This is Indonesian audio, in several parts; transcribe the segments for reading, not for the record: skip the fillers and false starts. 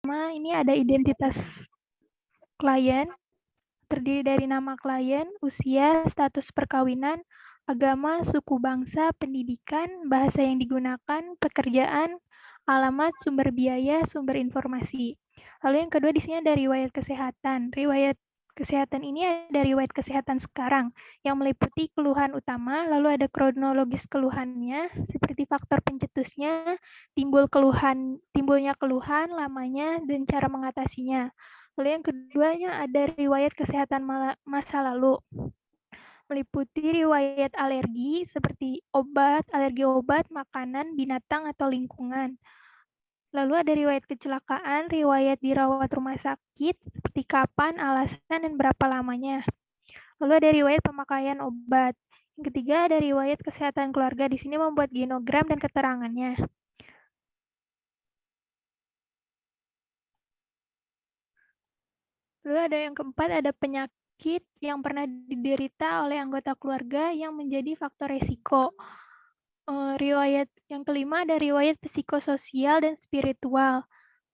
ini ada identitas klien, terdiri dari nama klien, usia, status perkawinan, agama, suku bangsa, pendidikan, bahasa yang digunakan, pekerjaan, alamat, sumber biaya, sumber informasi. Lalu yang kedua di sini ada riwayat kesehatan. Riwayat kesehatan ini ada riwayat kesehatan sekarang yang meliputi keluhan utama, lalu ada kronologis keluhannya, seperti faktor pencetusnya, timbulnya keluhan, lamanya, dan cara mengatasinya. Lalu yang keduanya ada riwayat kesehatan masa lalu, meliputi riwayat alergi seperti alergi obat, makanan, binatang, atau lingkungan. Lalu ada riwayat kecelakaan, riwayat dirawat rumah sakit, seperti kapan, alasan, dan berapa lamanya. Lalu ada riwayat pemakaian obat. Yang ketiga ada riwayat kesehatan keluarga. Di sini membuat genogram dan keterangannya. Lalu ada yang keempat, ada penyakit yang pernah diderita oleh anggota keluarga yang menjadi faktor resiko. Riwayat yang kelima ada riwayat psikososial dan spiritual.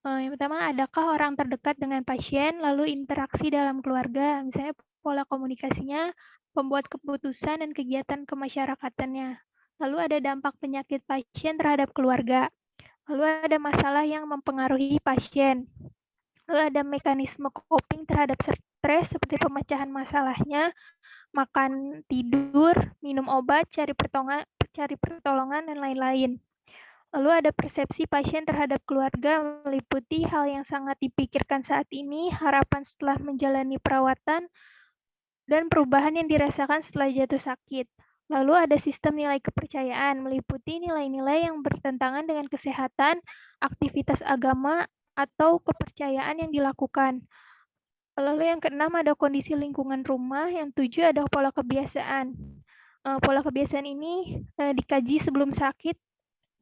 Yang pertama, adakah orang terdekat dengan pasien, lalu interaksi dalam keluarga, misalnya pola komunikasinya, pembuat keputusan, dan kegiatan kemasyarakatannya. Lalu ada dampak penyakit pasien terhadap keluarga. Lalu ada masalah yang mempengaruhi pasien. Lalu ada mekanisme coping terhadap stres seperti pemecahan masalahnya, makan, tidur, minum obat, cari pertolongan, dan lain-lain. Lalu ada persepsi pasien terhadap keluarga meliputi hal yang sangat dipikirkan saat ini, harapan setelah menjalani perawatan, dan perubahan yang dirasakan setelah jatuh sakit. Lalu ada sistem nilai kepercayaan meliputi nilai-nilai yang bertentangan dengan kesehatan, aktivitas agama, atau kepercayaan yang dilakukan. Lalu yang keenam ada kondisi lingkungan rumah, yang tujuh ada pola kebiasaan. Pola kebiasaan ini dikaji sebelum sakit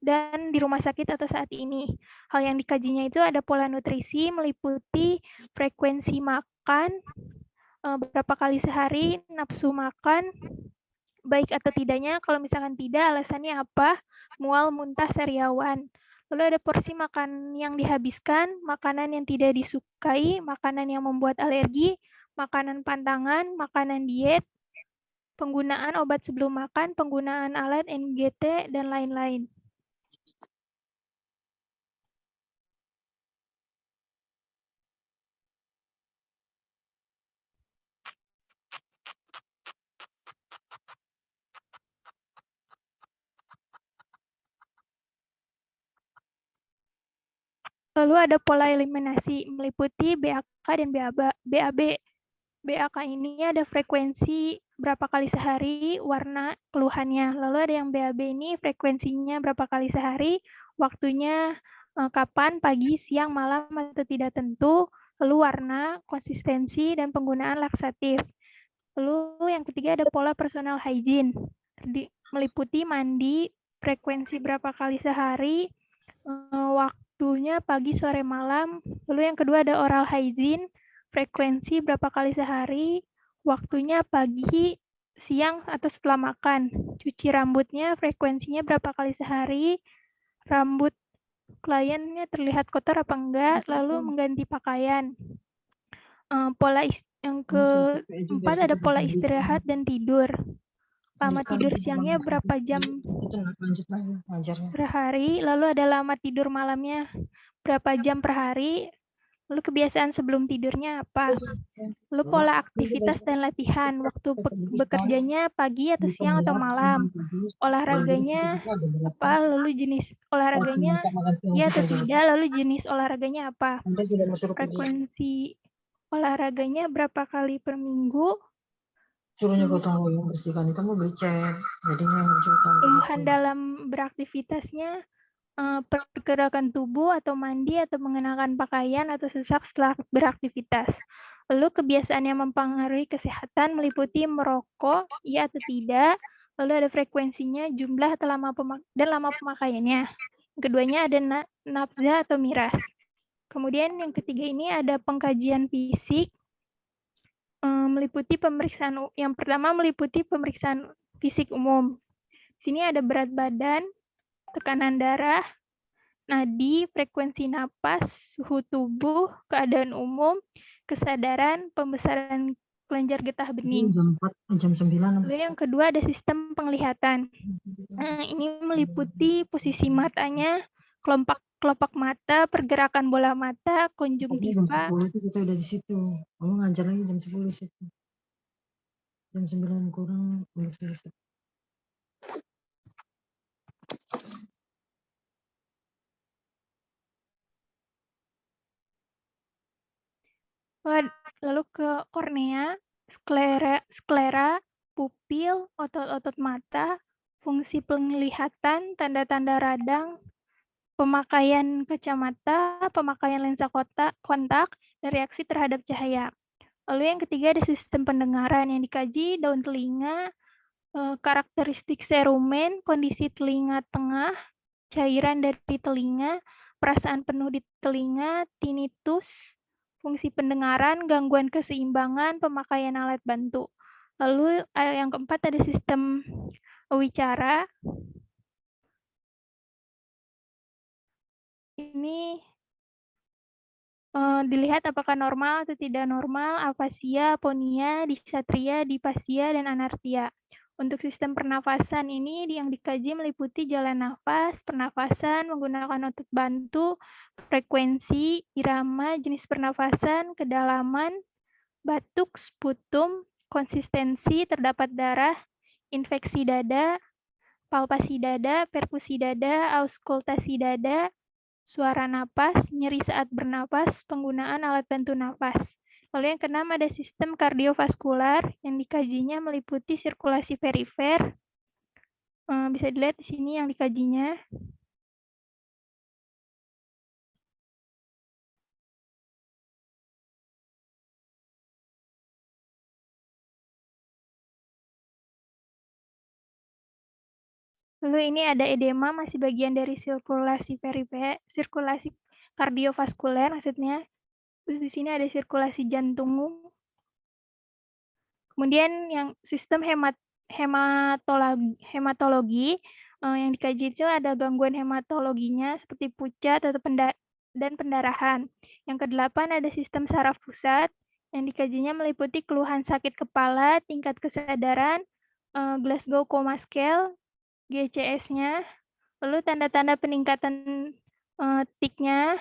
dan di rumah sakit atau saat ini. Hal yang dikajinya itu ada pola nutrisi, meliputi frekuensi makan, berapa kali sehari, nafsu makan, baik atau tidaknya, kalau misalkan tidak, alasannya apa, mual, muntah, sariawan. Lalu ada porsi makan yang dihabiskan, makanan yang tidak disukai, makanan yang membuat alergi, makanan pantangan, makanan diet, penggunaan obat sebelum makan, penggunaan alat NGT, dan lain-lain. Lalu ada pola eliminasi, meliputi BAK dan BAB. BAK ini ada frekuensi berapa kali sehari, warna keluhannya. Lalu ada yang BAB ini frekuensinya berapa kali sehari, waktunya kapan, pagi, siang, malam, atau tidak tentu, lalu warna, konsistensi, dan penggunaan laksatif. Lalu yang ketiga ada pola personal hygiene, meliputi mandi, frekuensi berapa kali sehari, waktunya pagi, sore, malam. Lalu yang kedua ada oral hygiene, frekuensi berapa kali sehari, waktunya pagi, siang, atau setelah makan. Cuci rambutnya, frekuensinya berapa kali sehari, rambut kliennya terlihat kotor apa enggak, lalu mengganti pakaian. Pola yang keempat ada pola istirahat dan tidur. Lama tidur siangnya berapa jam per hari, lalu ada lama tidur malamnya berapa jam per hari, lalu kebiasaan sebelum tidurnya apa, lalu pola aktivitas dan latihan, waktu bekerjanya pagi atau siang atau malam, olahraganya apa, lalu jenis olahraganya ya atau tidak, lalu jenis olahraganya apa, frekuensi olahraganya berapa kali per minggu, suruhnya gotong royong bersihkan itu mau becek jadinya ngerjakan keluhan dalam beraktivitasnya, pergerakan tubuh atau mandi atau mengenakan pakaian atau sesak setelah beraktivitas. Lalu kebiasaan yang mempengaruhi kesehatan meliputi merokok, iya atau tidak. Lalu ada frekuensinya, jumlah atau lama pemakaiannya. Keduanya ada nafza atau miras. Kemudian yang ketiga ini ada pengkajian fisik, meliputi pemeriksaan. Yang pertama meliputi pemeriksaan fisik umum. Sini ada berat badan, tekanan darah, nadi, frekuensi napas, suhu tubuh, keadaan umum, kesadaran, pembesaran kelenjar getah Itu bening. jam 4, jam 9. Lalu yang kedua ada sistem penglihatan. Ini meliputi posisi matanya, kelopak mata, pergerakan bola mata, Pokoknya jam konjungtiva. 10 itu kita udah di situ. Kamu ngajar lagi jam 10 di situ. Jam 9 kurang baru selesai. Lalu ke kornea, sklera, pupil, otot-otot mata, fungsi penglihatan, tanda-tanda radang, pemakaian kacamata, pemakaian lensa kontak, dan reaksi terhadap cahaya. Lalu yang ketiga ada sistem pendengaran yang dikaji, daun telinga, karakteristik serumen, kondisi telinga tengah, cairan dari telinga, perasaan penuh di telinga, tinnitus, fungsi pendengaran, gangguan keseimbangan, pemakaian alat bantu. Lalu yang keempat ada sistem wicara. Ini dilihat apakah normal atau tidak normal, afasia, aponia, disatria, dipasia, dan anartia. Untuk sistem pernafasan ini yang dikaji meliputi jalan nafas, pernafasan, menggunakan otot bantu, frekuensi, irama, jenis pernafasan, kedalaman, batuk, sputum, konsistensi, terdapat darah, infeksi dada, palpasi dada, perkusi dada, auskultasi dada, suara napas, nyeri saat bernapas, penggunaan alat bantu napas. Lalu yang keenam ada sistem kardiovaskular yang dikajinya meliputi sirkulasi perifer. Bisa dilihat di sini yang dikajinya. Lalu ini ada edema, masih bagian dari sirkulasi perifer, sirkulasi kardiovaskuler maksudnya. Terus di sini ada sirkulasi jantung. Kemudian yang sistem hematologi yang dikaji itu ada gangguan hematologinya seperti pucat atau dan pendarahan. Yang kedelapan ada sistem saraf pusat yang dikajinya meliputi keluhan sakit kepala, tingkat kesadaran, Glasgow Coma Scale, GCS-nya, lalu tanda-tanda peningkatan tiknya.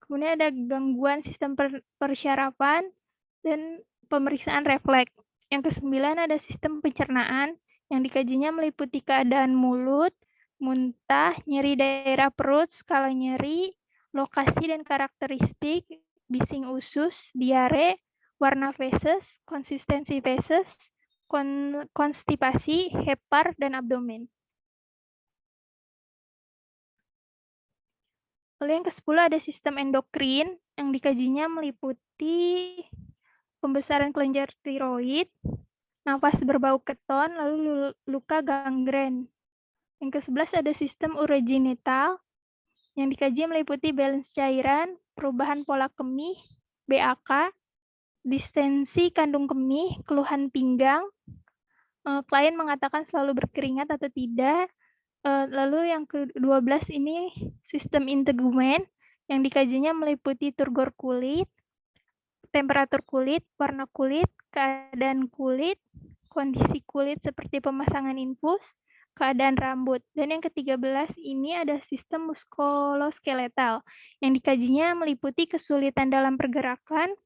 Kemudian ada gangguan sistem persyarafan dan pemeriksaan refleks. Yang kesembilan ada sistem pencernaan yang dikajinya meliputi keadaan mulut, muntah, nyeri daerah perut, skala nyeri, lokasi dan karakteristik, bising usus, diare, warna feses, konsistensi feses, konstipasi, hepar, dan abdomen. Lalu yang ke-10 ada sistem endokrin yang dikajinya meliputi pembesaran kelenjar tiroid, nafas berbau keton, lalu luka gangren. Yang ke-11 ada sistem urogenital yang dikaji meliputi balance cairan, perubahan pola kemih, BAK, distensi kandung kemih, keluhan pinggang, klien mengatakan selalu berkeringat atau tidak. Lalu yang ke-12 ini sistem integumen yang dikajinya meliputi turgor kulit, temperatur kulit, warna kulit, keadaan kulit, kondisi kulit seperti pemasangan infus, keadaan rambut. Dan yang ke-13 ini ada sistem muskuloskeletal yang dikajinya meliputi kesulitan dalam pergerakan,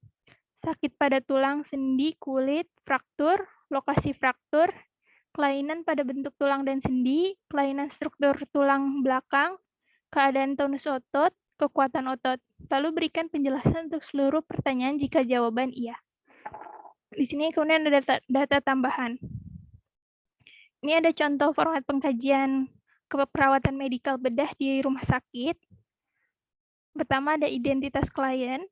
sakit pada tulang, sendi, kulit, fraktur, lokasi fraktur, kelainan pada bentuk tulang dan sendi, kelainan struktur tulang belakang, keadaan tonus otot, kekuatan otot. Lalu berikan penjelasan untuk seluruh pertanyaan jika jawaban iya. Di sini kemudian ada data tambahan. Ini ada contoh format pengkajian keperawatan medikal bedah di rumah sakit. Pertama ada identitas klien.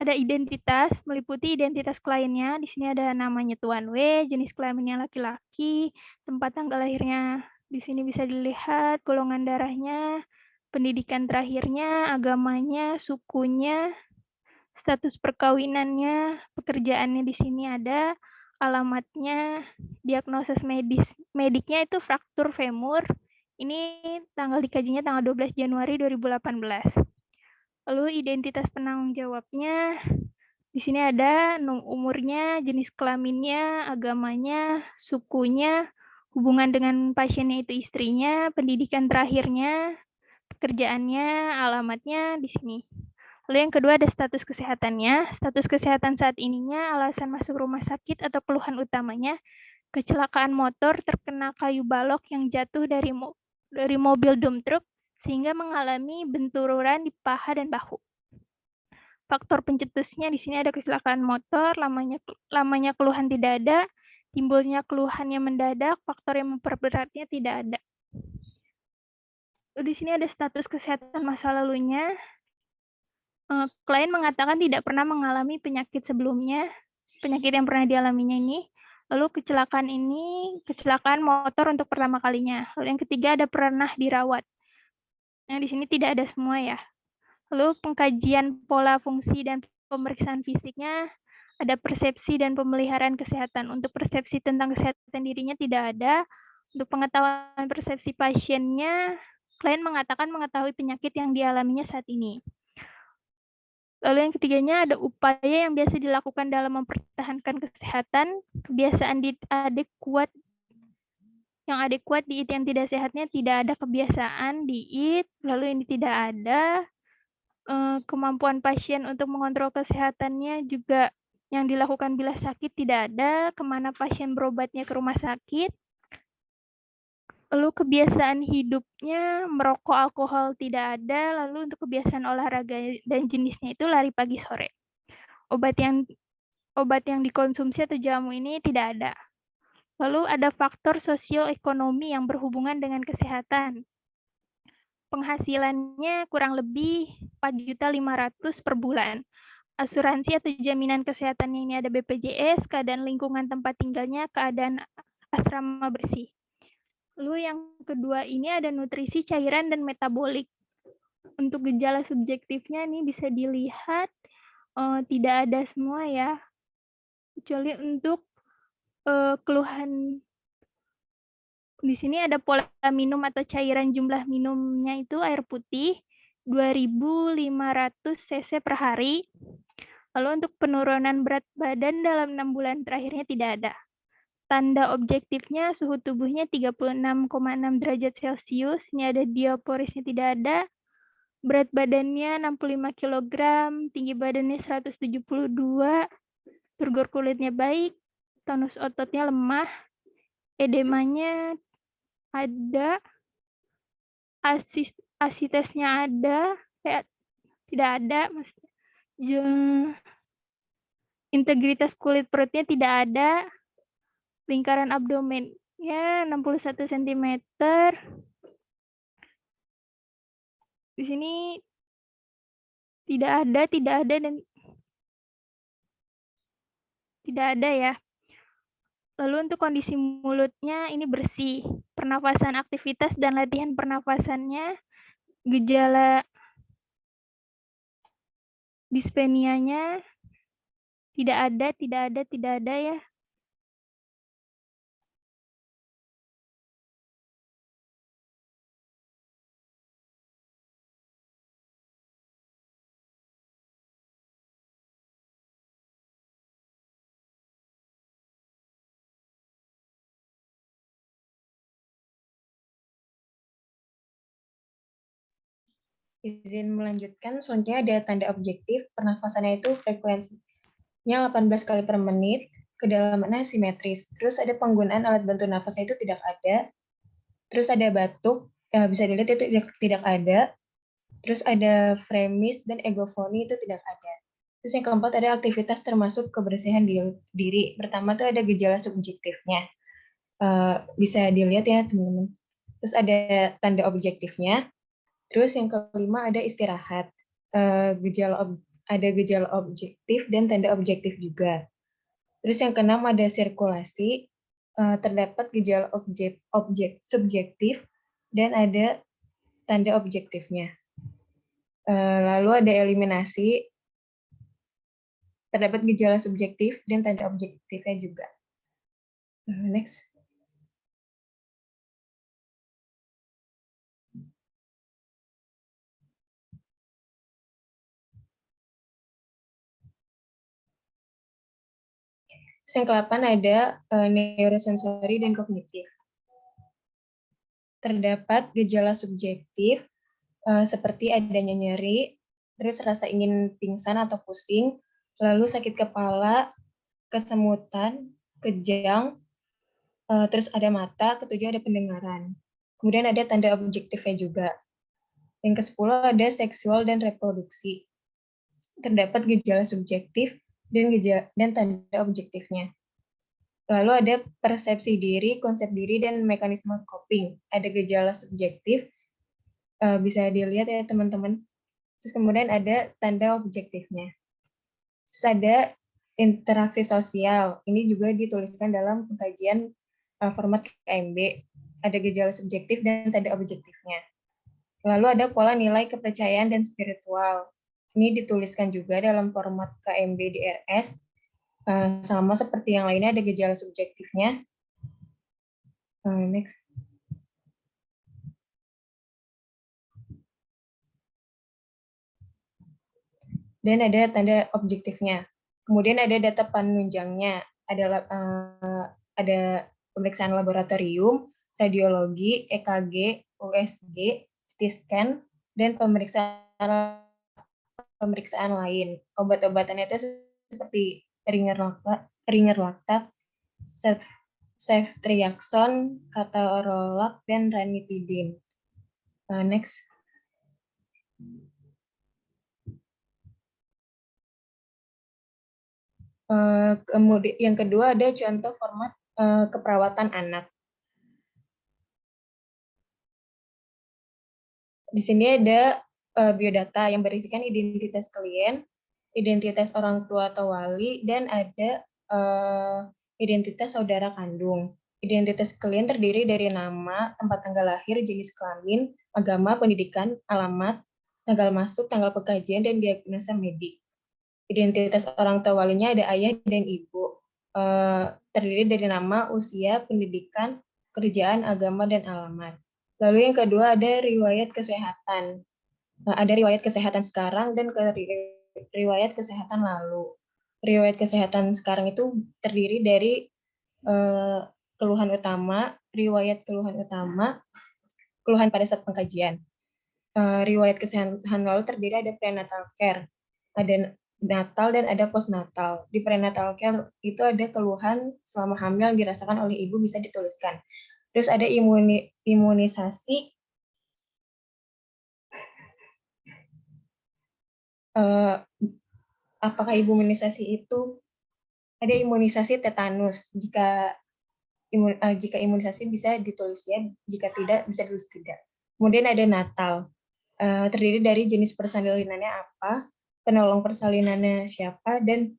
Ada identitas, meliputi identitas kliennya. Di sini ada namanya Tuan W, jenis kelaminnya laki-laki, tempat tanggal lahirnya di sini bisa dilihat, golongan darahnya, pendidikan terakhirnya, agamanya, sukunya, status perkawinannya, pekerjaannya di sini ada, Alamatnya, diagnosis mediknya itu fraktur femur. Ini dikajinya tanggal 12 Januari 2018. Lalu identitas penanggung jawabnya, di sini ada umurnya, jenis kelaminnya, agamanya, sukunya, hubungan dengan pasiennya itu istrinya, pendidikan terakhirnya, pekerjaannya, alamatnya di sini. Lalu yang kedua ada status kesehatannya. Status kesehatan saat ininya, alasan masuk rumah sakit atau keluhan utamanya, kecelakaan motor terkena kayu balok yang jatuh dari mobil dump truck sehingga mengalami benturan di paha dan bahu. Faktor pencetusnya di sini ada kecelakaan motor, lamanya keluhan tidak ada, timbulnya keluhannya mendadak, faktor yang memperberatnya tidak ada. Di sini ada status kesehatan masa lalunya. Klien mengatakan tidak pernah mengalami penyakit sebelumnya, penyakit yang pernah dialaminya ini. Lalu kecelakaan motor untuk pertama kalinya. Lalu yang ketiga ada pernah dirawat. Nah, di sini tidak ada semua ya. Lalu pengkajian pola fungsi dan pemeriksaan fisiknya, ada persepsi dan pemeliharaan kesehatan. Untuk persepsi tentang kesehatan dirinya tidak ada. Untuk pengetahuan persepsi pasiennya, klien mengatakan mengetahui penyakit yang dialaminya saat ini. Lalu yang ketiganya ada upaya yang biasa dilakukan dalam mempertahankan kesehatan, kebiasaan yang adekuat diet yang tidak sehatnya tidak ada kebiasaan diet, lalu ini tidak ada. Kemampuan pasien untuk mengontrol kesehatannya juga yang dilakukan bila sakit tidak ada, kemana pasien berobatnya ke rumah sakit. Lalu kebiasaan hidupnya merokok, alkohol tidak ada, lalu untuk kebiasaan olahraga dan jenisnya itu lari pagi sore. Obat yang dikonsumsi atau jamu ini tidak ada. Lalu ada faktor sosioekonomi yang berhubungan dengan kesehatan. Penghasilannya kurang lebih 4.500.000 per bulan. Asuransi atau jaminan kesehatannya ini ada BPJS, keadaan lingkungan tempat tinggalnya, keadaan asrama bersih. Lalu yang kedua ini ada nutrisi cairan dan metabolik. Untuk gejala subjektifnya ini bisa dilihat tidak ada semua ya, kecuali untuk keluhan. Di sini ada pola minum atau cairan, jumlah minumnya itu air putih 2.500 cc per hari. Lalu untuk penurunan berat badan dalam 6 bulan terakhirnya tidak ada. Tanda objektifnya suhu tubuhnya 36,6 derajat Celcius, ini ada dioporisnya tidak ada. Berat badannya 65 kg, tinggi badannya 172, turgor kulitnya baik, tonus ototnya lemah, edemanya ada, asitesnya ada, tidak ada, integritas kulit perutnya tidak ada, lingkaran abdomennya 61 cm. Di sini tidak ada, dan tidak ada ya. Lalu untuk kondisi mulutnya ini bersih. Pernafasan aktivitas dan latihan pernafasannya, gejala dispenianya tidak ada ya. Izin melanjutkan, selanjutnya ada tanda objektif, pernafasannya itu frekuensinya 18 kali per menit, kedalamannya simetris. Terus ada penggunaan alat bantu nafasnya itu tidak ada. Terus ada batuk, bisa dilihat itu tidak ada. Terus ada fremis dan egofoni itu tidak ada. Terus yang keempat ada aktivitas termasuk kebersihan diri. Pertama tuh ada gejala subjektifnya. Bisa dilihat ya teman-teman. Terus ada tanda objektifnya. Terus yang kelima ada istirahat. Ada gejala objektif dan tanda objektif juga. Terus yang keenam ada sirkulasi. Terdapat gejala subjektif dan ada tanda objektifnya. Lalu ada eliminasi. Terdapat gejala subjektif dan tanda objektifnya juga. Next. Terus yang ke-8 ada neurosensori dan kognitif. Terdapat gejala subjektif seperti adanya nyeri, terus rasa ingin pingsan atau pusing, lalu sakit kepala, kesemutan, kejang, terus ada mata, ketujuh ada pendengaran. Kemudian ada tanda objektifnya juga. Yang ke-10 ada seksual dan reproduksi. Terdapat gejala subjektif dan tanda objektifnya. Lalu ada persepsi diri, konsep diri, dan mekanisme coping. Ada gejala subjektif, bisa dilihat ya teman-teman. Terus kemudian ada tanda objektifnya. Terus ada interaksi sosial. Ini juga dituliskan dalam pengkajian format KMB. Ada gejala subjektif dan tanda objektifnya. Lalu ada pola nilai kepercayaan dan spiritual. Ini dituliskan juga dalam format KMB DRS. Sama seperti yang lainnya ada gejala subjektifnya. Next. Dan ada tanda objektifnya. Kemudian ada data penunjangnya. Ada pemeriksaan laboratorium, radiologi, EKG, USG, CT scan, dan pemeriksaan lain. Obat-obatannya itu seperti ringer lactat, ceftriaxone, ketorolac, dan ranitidine. Next. Kemudian yang kedua ada contoh format keperawatan anak. Di sini ada biodata yang berisikan identitas klien, identitas orang tua atau wali, dan ada identitas saudara kandung. Identitas klien terdiri dari nama, tempat tanggal lahir, jenis kelamin, agama, pendidikan, alamat, tanggal masuk, tanggal pengkajian, dan diagnosa medik. Identitas orang tua walinya ada ayah dan ibu. Terdiri dari nama, usia, pendidikan, kerjaan, agama, dan alamat. Lalu yang kedua ada riwayat kesehatan. Ada riwayat kesehatan sekarang dan riwayat kesehatan lalu. Riwayat kesehatan sekarang itu terdiri dari keluhan utama, riwayat keluhan utama, keluhan pada saat pengkajian. Riwayat kesehatan lalu terdiri ada prenatal care, ada natal dan ada postnatal. Di prenatal care itu ada keluhan selama hamil yang dirasakan oleh ibu bisa dituliskan. Terus ada imunisasi, apakah imunisasi itu ada imunisasi tetanus. Jika imunisasi bisa ditulis ya, jika tidak bisa ditulis tidak. Kemudian ada natal, terdiri dari jenis persalinannya apa, penolong persalinannya siapa, dan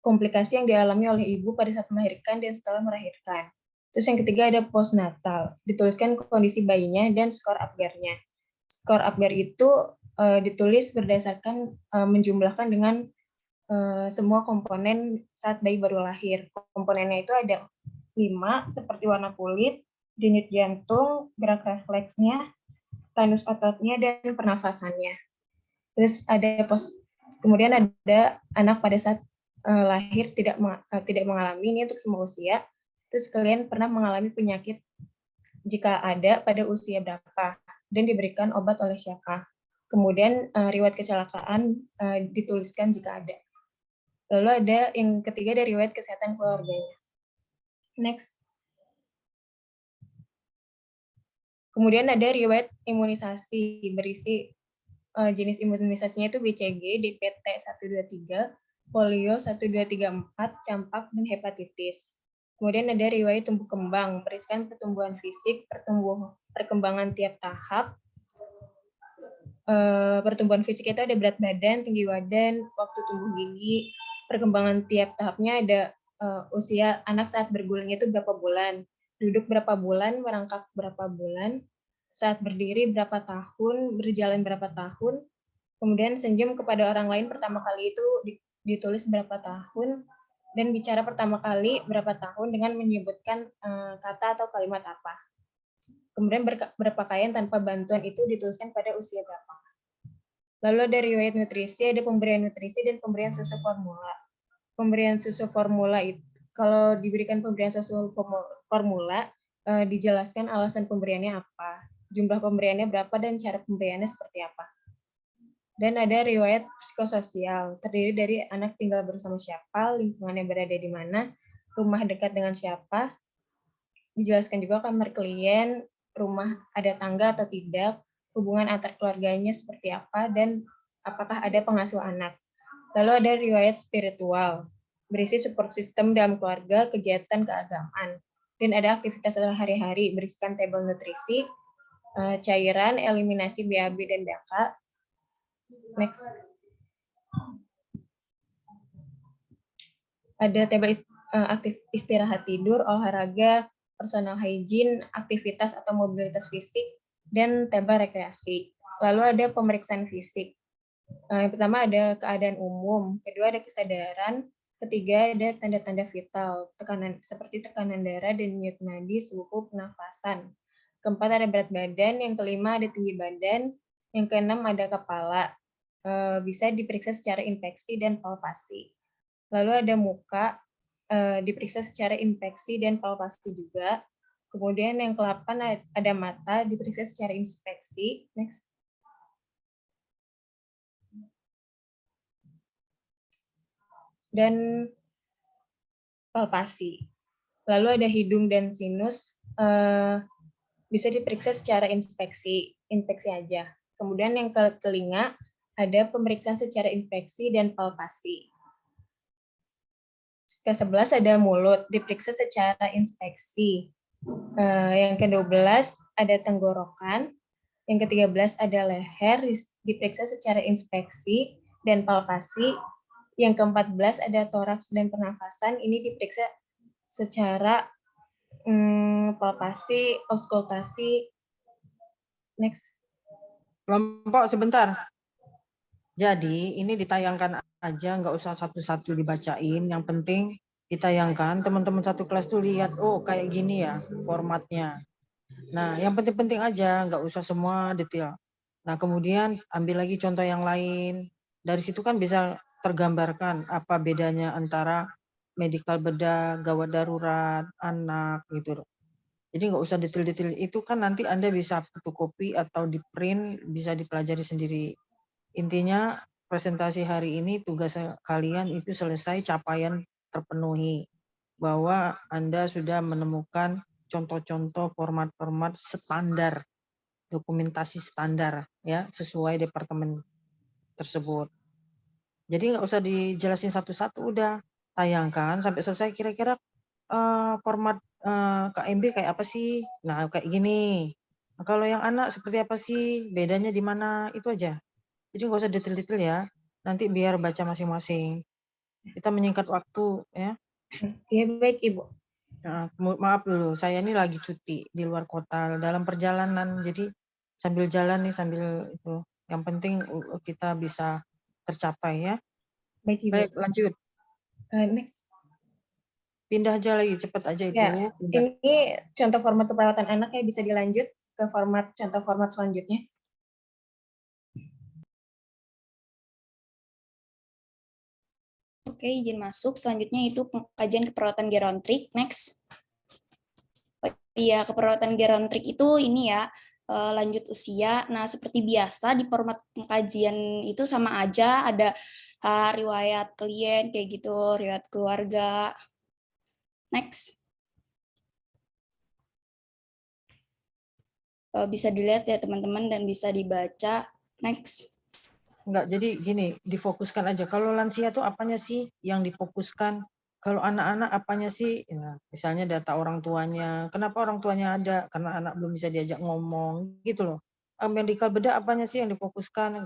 komplikasi yang dialami oleh ibu pada saat melahirkan dan setelah melahirkan. Terus yang ketiga ada postnatal, dituliskan kondisi bayinya dan skor Apgar-nya. Skor Apgar itu ditulis berdasarkan menjumlahkan dengan semua komponen saat bayi baru lahir. Komponennya itu ada 5, seperti warna kulit, denyut jantung, gerak refleksnya, tonus ototnya, dan pernafasannya. Terus kemudian ada anak pada saat lahir tidak mengalami, ini untuk semua usia. Terus kalian pernah mengalami penyakit jika ada pada usia berapa dan diberikan obat oleh siapa. Kemudian riwayat kecelakaan dituliskan jika ada. Lalu ada yang ketiga dari riwayat kesehatan keluarganya. Next. Kemudian ada riwayat imunisasi, berisi jenis imunisasinya itu BCG, DPT 123, polio 1234, campak, dan hepatitis. Kemudian ada riwayat tumbuh kembang, berisikan pertumbuhan fisik, perkembangan tiap tahap. Pertumbuhan fisik itu ada berat badan, tinggi badan, waktu tumbuh gigi. Perkembangan tiap tahapnya ada usia anak saat berguling itu berapa bulan, duduk berapa bulan, merangkak berapa bulan, saat berdiri berapa tahun, berjalan berapa tahun, kemudian senyum kepada orang lain pertama kali itu ditulis berapa tahun, dan bicara pertama kali berapa tahun dengan menyebutkan kata atau kalimat apa. Kemudian berpakaian tanpa bantuan itu dituliskan pada usia berapa. Lalu ada riwayat nutrisi, ada pemberian nutrisi dan pemberian susu formula. Pemberian susu formula itu, kalau diberikan pemberian susu formula, dijelaskan alasan pemberiannya apa, jumlah pemberiannya berapa, dan cara pemberiannya seperti apa. Dan ada riwayat psikososial, terdiri dari anak tinggal bersama siapa, lingkungannya berada di mana, rumah dekat dengan siapa, dijelaskan juga kamar klien, rumah ada tangga atau tidak, hubungan antar keluarganya seperti apa, dan apakah ada pengasuh anak. Lalu ada riwayat spiritual, berisi support system dalam keluarga, kegiatan keagamaan, dan ada aktivitas sehari-hari, berisikan tabel nutrisi, cairan, eliminasi BAB dan BAK. Next. Ada tabel istirahat tidur, olahraga, personal hygiene, aktivitas atau mobilitas fisik, dan tabel rekreasi. Lalu ada pemeriksaan fisik. Yang pertama ada keadaan umum, kedua ada kesadaran, ketiga ada tanda-tanda vital, seperti tekanan darah dan nyut nadi, suhu, pernafasan. Keempat ada berat badan, yang kelima ada tinggi badan, yang keenam ada kepala. Bisa diperiksa secara infeksi dan palpasi. Lalu ada muka, diperiksa secara infeksi dan palpasi juga. Kemudian yang ke-8 ada mata, diperiksa secara inspeksi. Next. Dan palpasi. Lalu ada hidung dan sinus, bisa diperiksa secara infeksi aja. Kemudian yang ke telinga, ada pemeriksaan secara infeksi dan palpasi. Ke-11 ada mulut, diperiksa secara inspeksi. Yang ke-12 ada tenggorokan. Yang ke-13 ada leher, diperiksa secara inspeksi dan palpasi. Yang ke-14 ada toraks dan pernafasan, ini diperiksa secara palpasi, auskultasi. Next. Kelompok sebentar. Jadi ini ditayangkan aja, nggak usah satu-satu dibacain. Yang penting ditayangkan, teman-teman satu kelas tuh lihat, oh kayak gini ya formatnya. Nah, yang penting-penting aja, nggak usah semua detail. Nah, kemudian ambil lagi contoh yang lain. Dari situ kan bisa tergambarkan apa bedanya antara medical bedah, gawat darurat, anak gitu. Jadi nggak usah detail-detail itu kan nanti Anda bisa fotokopi atau di print, bisa dipelajari sendiri. Intinya presentasi hari ini tugas kalian itu selesai, capaian terpenuhi, bahwa Anda sudah menemukan contoh-contoh format-format standar, dokumentasi standar ya, sesuai departemen tersebut. Jadi nggak usah dijelasin satu-satu, udah tayangkan sampai selesai. Kira-kira format KMB kayak apa sih? Nah kayak gini. Nah, kalau yang anak seperti apa sih? Bedanya di mana? Itu aja. Jadi nggak usah detail-detail ya. Nanti biar baca masing-masing. Kita menyingkat waktu ya. Ya baik Ibu. Nah, maaf dulu, saya ini lagi cuti di luar kota dalam perjalanan. Jadi sambil jalan nih, sambil itu. Yang penting kita bisa tercapai ya. Baik Ibu. Baik, lanjut. Next. Pindah aja lagi, cepat aja itu. Ya, ini contoh format perawatan anak ya, bisa dilanjut ke contoh format selanjutnya. Oke, izin masuk. Selanjutnya itu pengkajian keperawatan gerontrik. Next. Iya, keperawatan gerontrik itu ini ya, lanjut usia. Nah, seperti biasa di format pengkajian itu sama aja, ada riwayat klien kayak gitu, riwayat keluarga. Next. Bisa dilihat ya teman-teman dan bisa dibaca. Next. Enggak, jadi gini, difokuskan aja. Kalau lansia tuh apanya sih yang difokuskan? Kalau anak-anak apanya sih? Ya, misalnya data orang tuanya. Kenapa orang tuanya ada? Karena anak belum bisa diajak ngomong, gitu loh. Medical bedah apanya sih yang difokuskan?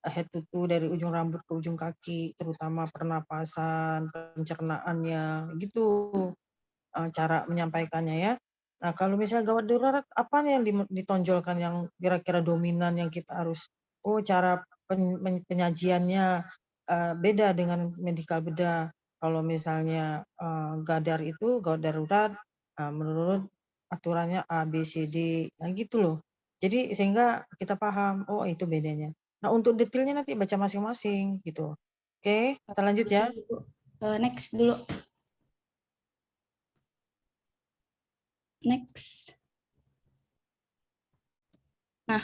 Head to toe dari ujung rambut ke ujung kaki, terutama pernapasan, pencernaannya, gitu. Cara menyampaikannya ya. Nah, kalau misalnya gawat darurat, apa yang ditonjolkan yang kira-kira dominan yang kita harus, cara penyajiannya beda dengan medical bedah. Kalau misalnya gadar itu gawat darurat, menurut aturannya A, B, C, D, nah gitu loh. Jadi sehingga kita paham, oh itu bedanya. Nah untuk detailnya nanti baca masing-masing gitu. Oke, kita lanjut ya. Oke, Ibu. Next dulu. Next. Nah,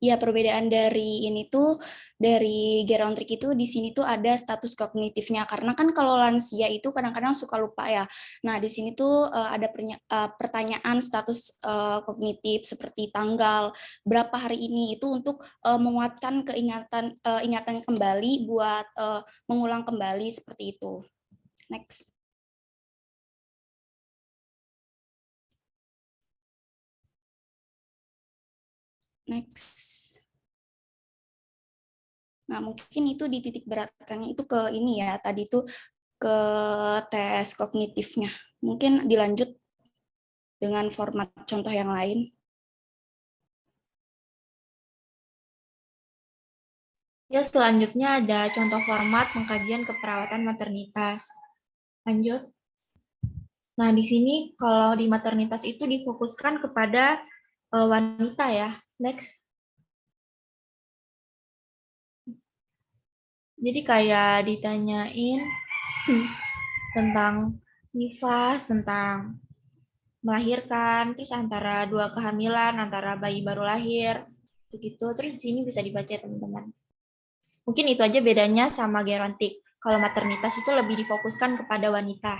ya perbedaan dari ini tuh dari gerontrik itu di sini tuh ada status kognitifnya karena kan kalau lansia itu kadang-kadang suka lupa ya. Nah, di sini tuh ada pertanyaan status kognitif seperti tanggal berapa hari ini itu untuk menguatkan ingatannya kembali buat mengulang kembali seperti itu. Next. Next. Nah, mungkin itu di titik beratkannya itu ke ini ya, tadi itu ke tes kognitifnya. Mungkin dilanjut dengan format contoh yang lain. Ya, selanjutnya ada contoh format pengkajian keperawatan maternitas. Lanjut. Nah, di sini kalau di maternitas itu difokuskan kepada wanita ya. Next. Jadi kayak ditanyain tentang nifas, tentang melahirkan, terus antara dua kehamilan, antara bayi baru lahir, begitu. Terus di sini bisa dibaca teman-teman. Mungkin itu aja bedanya sama gerontik. Kalau maternitas itu lebih difokuskan kepada wanita.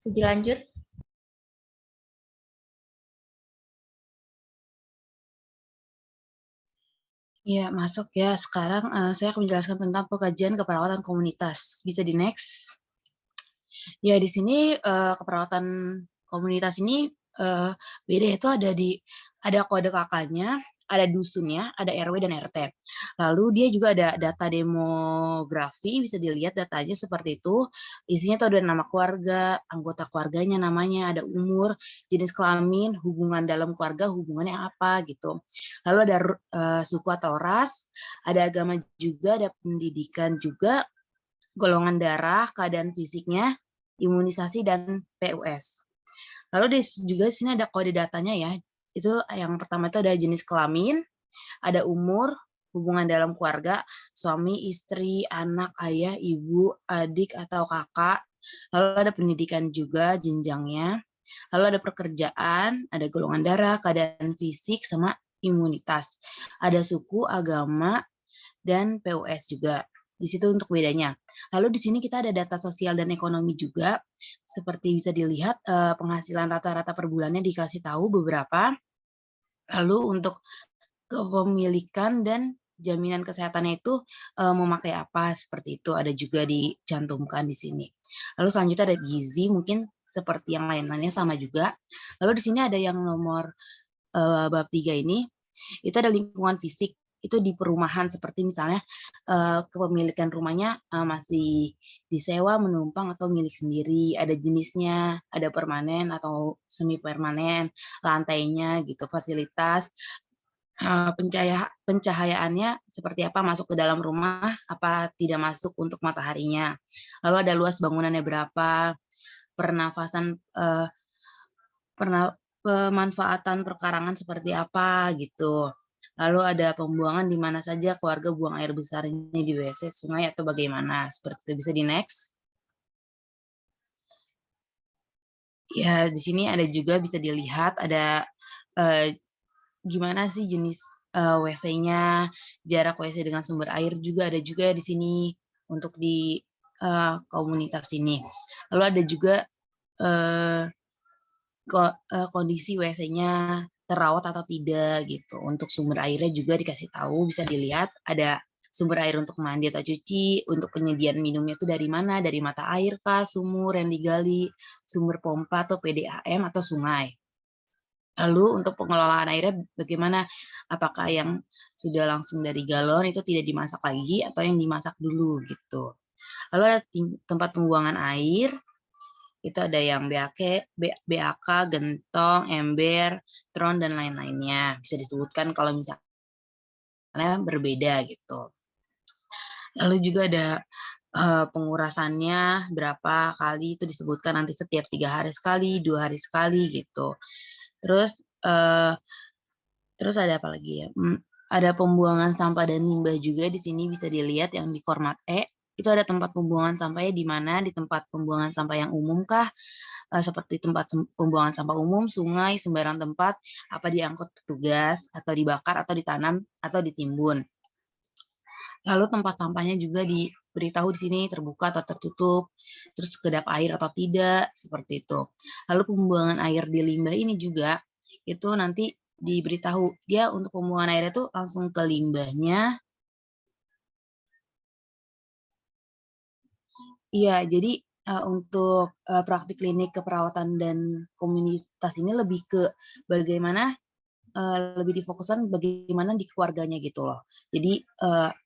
Studi lanjut. Ya, masuk ya. Sekarang saya akan menjelaskan tentang pengkajian keperawatan komunitas. Bisa di next. Ya, di sini keperawatan komunitas ini beda, itu ada kode KK-nya, ada dusunnya, ada RW dan RT. Lalu dia juga ada data demografi, bisa dilihat datanya seperti itu. Isinya tuh ada nama keluarga, anggota keluarganya namanya, ada umur, jenis kelamin, hubungan dalam keluarga, hubungannya apa gitu. Lalu ada suku atau ras, ada agama juga, ada pendidikan juga, golongan darah, keadaan fisiknya, imunisasi, dan PUS. Lalu juga di sini ada kode datanya ya. Itu yang pertama itu ada jenis kelamin, ada umur, hubungan dalam keluarga, suami, istri, anak, ayah, ibu, adik, atau kakak. Lalu ada pendidikan juga, jenjangnya. Lalu ada pekerjaan, ada golongan darah, keadaan fisik, sama imunitas. Ada suku, agama, dan PUS juga. Di situ untuk bedanya. Lalu di sini kita ada data sosial dan ekonomi juga. Seperti bisa dilihat penghasilan rata-rata per bulannya dikasih tahu beberapa. Lalu untuk kepemilikan dan jaminan kesehatannya itu memakai apa, seperti itu ada juga dicantumkan di sini. Lalu selanjutnya ada gizi, mungkin seperti yang lain-lainnya sama juga. Lalu di sini ada yang nomor bab 3 ini, itu ada lingkungan fisik. Itu di perumahan, seperti misalnya kepemilikan rumahnya masih disewa, menumpang, atau milik sendiri, ada jenisnya, ada permanen atau semi permanen, lantainya gitu, fasilitas, pencahayaannya seperti apa, masuk ke dalam rumah apa tidak masuk untuk mataharinya. Lalu ada luas bangunannya berapa, pernafasan pemanfaatan perkarangan seperti apa gitu. Lalu ada pembuangan di mana saja keluarga buang air besarnya, di WC, sungai, atau bagaimana. Seperti itu, bisa di next. Ya, di sini ada juga bisa dilihat ada gimana sih jenis WC-nya, jarak WC dengan sumber air juga ada juga di sini untuk di komunitas ini. Lalu ada juga kondisi WC-nya terawat atau tidak gitu. Untuk sumber airnya juga dikasih tahu, bisa dilihat ada sumber air untuk mandi atau cuci, untuk penyediaan minumnya itu dari mana, dari mata air kah, sumur yang digali, sumber pompa atau PDAM atau sungai. Lalu untuk pengelolaan airnya bagaimana, apakah yang sudah langsung dari galon itu tidak dimasak lagi atau yang dimasak dulu gitu. Lalu ada tempat pembuangan air, itu ada yang BAK, gentong, ember, tron, dan lain-lainnya. Bisa disebutkan kalau misalnya berbeda gitu. Lalu juga ada pengurasannya berapa kali itu disebutkan nanti setiap 3 hari sekali, 2 hari sekali gitu. Terus ada apa lagi ya? Ada pembuangan sampah dan limbah juga di sini bisa dilihat yang di format E. Itu ada tempat pembuangan sampahnya di mana, di tempat pembuangan sampah yang umum kah? Seperti tempat pembuangan sampah umum, sungai, sembarang tempat, apa diangkut petugas, atau dibakar, atau ditanam, atau ditimbun. Lalu tempat sampahnya juga diberitahu di sini terbuka atau tertutup, terus kedap air atau tidak, seperti itu. Lalu pembuangan air di limbah ini juga, itu nanti diberitahu, dia untuk pembuangan air itu langsung ke limbahnya. Iya, jadi untuk praktik klinik keperawatan dan komunitas ini lebih ke bagaimana lebih difokuskan bagaimana di keluarganya gitu loh. Jadi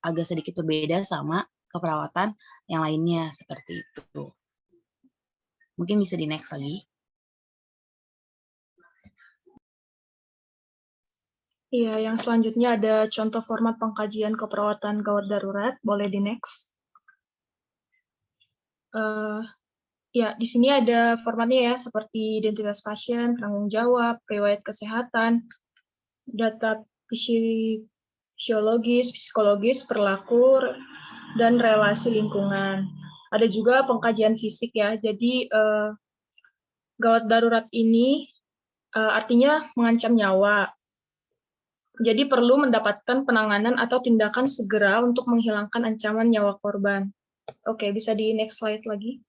agak sedikit berbeda sama keperawatan yang lainnya seperti itu. Mungkin bisa di next lagi. Iya, yang selanjutnya ada contoh format pengkajian keperawatan gawat darurat. Boleh di next. Ya, di sini ada formatnya ya, seperti identitas pasien, tanggung jawab, riwayat kesehatan, data fisiologis, psikologis, perilaku, dan relasi lingkungan. Ada juga pengkajian fisik ya, jadi gawat darurat ini artinya mengancam nyawa. Jadi perlu mendapatkan penanganan atau tindakan segera untuk menghilangkan ancaman nyawa korban. Oke, bisa di next slide lagi.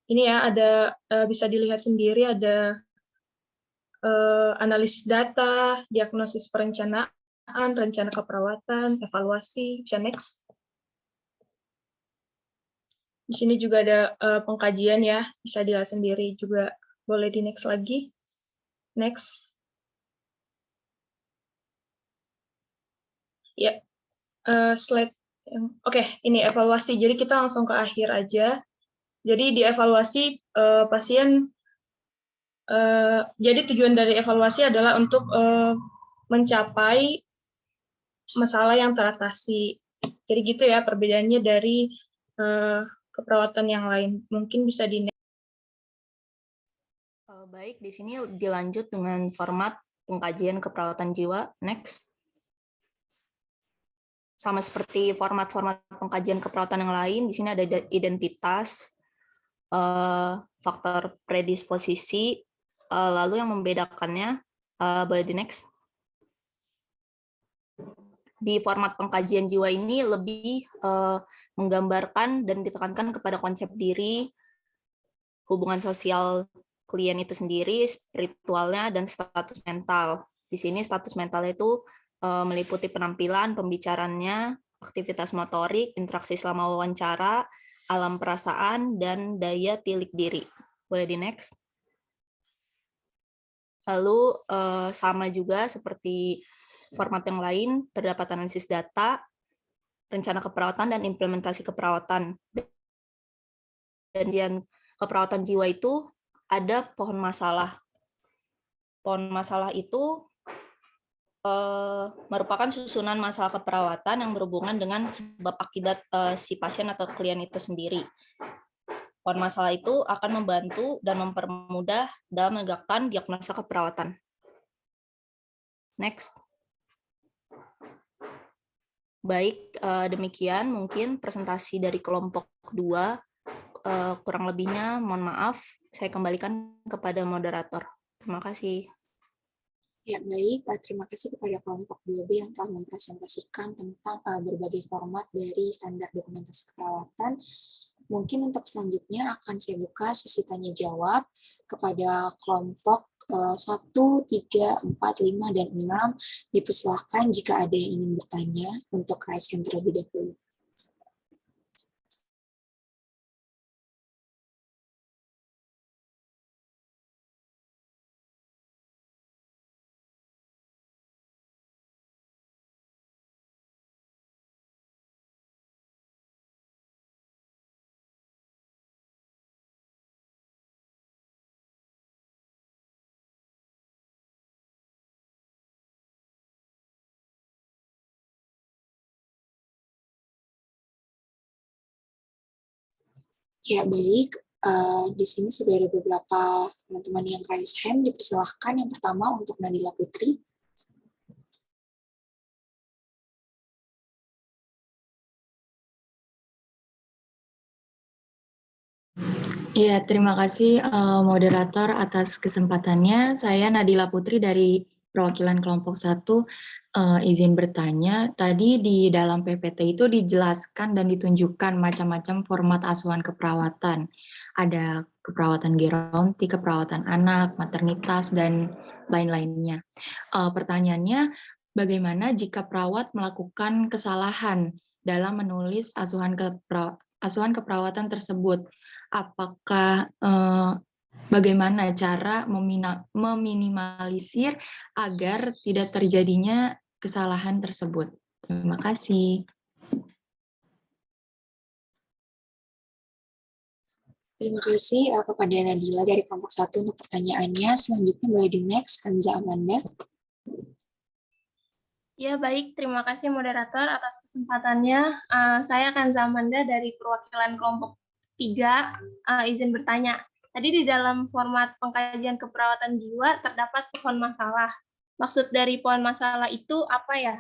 Ini ya, ada bisa dilihat sendiri, ada analisis data, diagnosis perencanaan, rencana keperawatan, evaluasi. Bisa next. Di sini juga ada pengkajian ya, bisa dilihat sendiri juga. Boleh di next lagi. Next. Ya, slide. Oke, ini evaluasi. Jadi kita langsung ke akhir aja. Jadi di evaluasi pasien. Jadi tujuan dari evaluasi adalah untuk mencapai masalah yang teratasi. Jadi gitu ya perbedaannya dari keperawatan yang lain. Mungkin bisa di Baik, di sini dilanjut dengan format pengkajian keperawatan jiwa. Next. Sama seperti format-format pengkajian keperawatan yang lain, di sini ada identitas, faktor predisposisi, lalu yang membedakannya, boleh di next. Di format pengkajian jiwa ini lebih menggambarkan dan ditekankan kepada konsep diri, hubungan sosial klien itu sendiri, spiritualnya, dan status mental. Di sini status mental itu meliputi penampilan, pembicaraannya, aktivitas motorik, interaksi selama wawancara, alam perasaan, dan daya tilik diri. Boleh di next. Lalu sama juga seperti format yang lain, terdapat analisis data, rencana keperawatan, dan implementasi keperawatan. Dan keperawatan jiwa itu ada pohon masalah. Pohon masalah itu merupakan susunan masalah keperawatan yang berhubungan dengan sebab akibat si pasien atau klien itu sendiri. Pohon masalah itu akan membantu dan mempermudah dalam menegakkan diagnosa keperawatan. Next. Baik, demikian mungkin presentasi dari kelompok 2. Kurang lebihnya mohon maaf, saya kembalikan kepada moderator. Terima kasih. Ya, baik. Terima kasih kepada kelompok 2B yang telah mempresentasikan tentang berbagai format dari standar dokumentasi keperawatan. Mungkin untuk selanjutnya akan saya buka sesi tanya-jawab kepada kelompok 1, 3, 4, 5, dan 6. Dipersilahkan jika ada yang ingin bertanya untuk raise hand terlebih dahulu. Ya, baik. Di sini sudah ada beberapa teman-teman yang raise hand. Dipersilahkan yang pertama untuk Nadila Putri. Ya, terima kasih moderator atas kesempatannya. Saya Nadila Putri dari perwakilan kelompok 1 izin bertanya. Tadi di dalam PPT itu dijelaskan dan ditunjukkan macam-macam format asuhan keperawatan. Ada keperawatan geronti, keperawatan anak, maternitas, dan lain-lainnya. Pertanyaannya, bagaimana jika perawat melakukan kesalahan dalam menulis asuhan keperawatan tersebut? Apakah bagaimana cara meminimalisir agar tidak terjadinya kesalahan tersebut? Terima kasih. Terima kasih kepada Nadila dari kelompok 1 untuk pertanyaannya. Selanjutnya boleh di next, Kanza Amanda. Ya, baik. Terima kasih moderator atas kesempatannya. Saya Kanza Amanda dari perwakilan kelompok 3, izin bertanya. Tadi di dalam format pengkajian keperawatan jiwa terdapat pohon masalah. Maksud dari pohon masalah itu apa ya?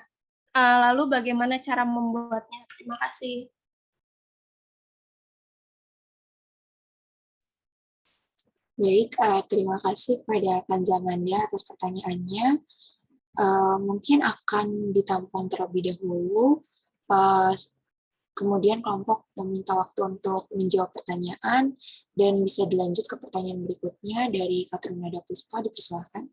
Lalu bagaimana cara membuatnya? Terima kasih. Baik, terima kasih kepada Kanza Amanda atas pertanyaannya. Mungkin akan ditampung terlebih dahulu, kemudian kelompok meminta waktu untuk menjawab pertanyaan, dan bisa dilanjut ke pertanyaan berikutnya dari Katrina Puspa, dipersilakan.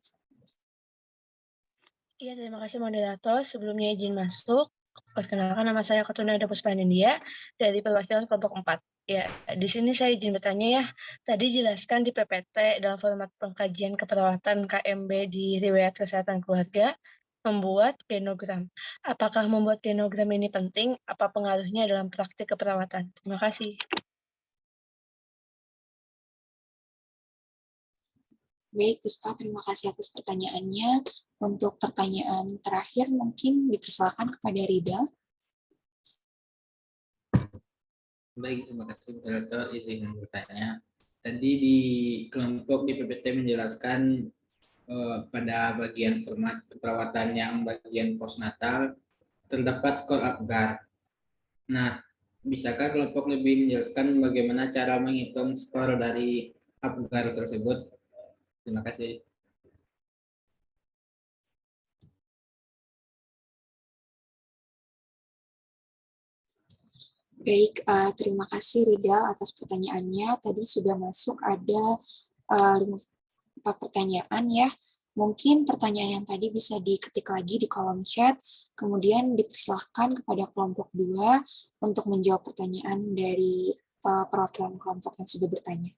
Iya, terima kasih moderator. Sebelumnya izin masuk. Perkenalkan, nama saya Katrina Puspa Anindya dari perwakilan kelompok 4. Ya, di sini saya izin bertanya ya. Tadi jelaskan di PPT dalam format pengkajian keperawatan KMB di riwayat kesehatan keluarga membuat genogram. Apakah membuat genogram ini penting? Apa pengaruhnya dalam praktik keperawatan? Terima kasih. Baik, Puspa, terima kasih atas pertanyaannya. Untuk pertanyaan terakhir, mungkin dipersilakan kepada Ridha. Baik, terima kasih moderator, izin bertanya. Tadi di kelompok di PPT menjelaskan pada bagian format keperawatan yang bagian postnatal terdapat skor APGAR. Nah, bisakah kelompok lebih menjelaskan bagaimana cara menghitung skor dari APGAR tersebut? Terima kasih. Baik, terima kasih Ridha atas pertanyaannya. Tadi sudah masuk ada 5 pertanyaan ya. Mungkin pertanyaan yang tadi bisa diketik lagi di kolom chat, kemudian dipersilahkan kepada kelompok 2 untuk menjawab pertanyaan dari perwakilan kelompok yang sudah bertanya.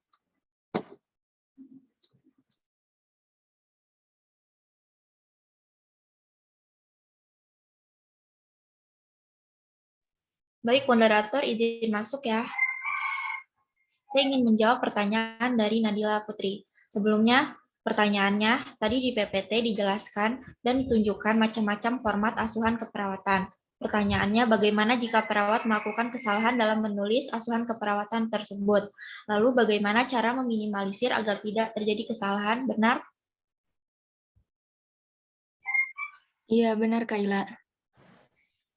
Baik, moderator izin masuk ya. Saya ingin menjawab pertanyaan dari Nadila Putri. Sebelumnya, pertanyaannya tadi di PPT dijelaskan dan ditunjukkan macam-macam format asuhan keperawatan. Pertanyaannya, bagaimana jika perawat melakukan kesalahan dalam menulis asuhan keperawatan tersebut? Lalu bagaimana cara meminimalisir agar tidak terjadi kesalahan? Benar? Iya, benar Kaila.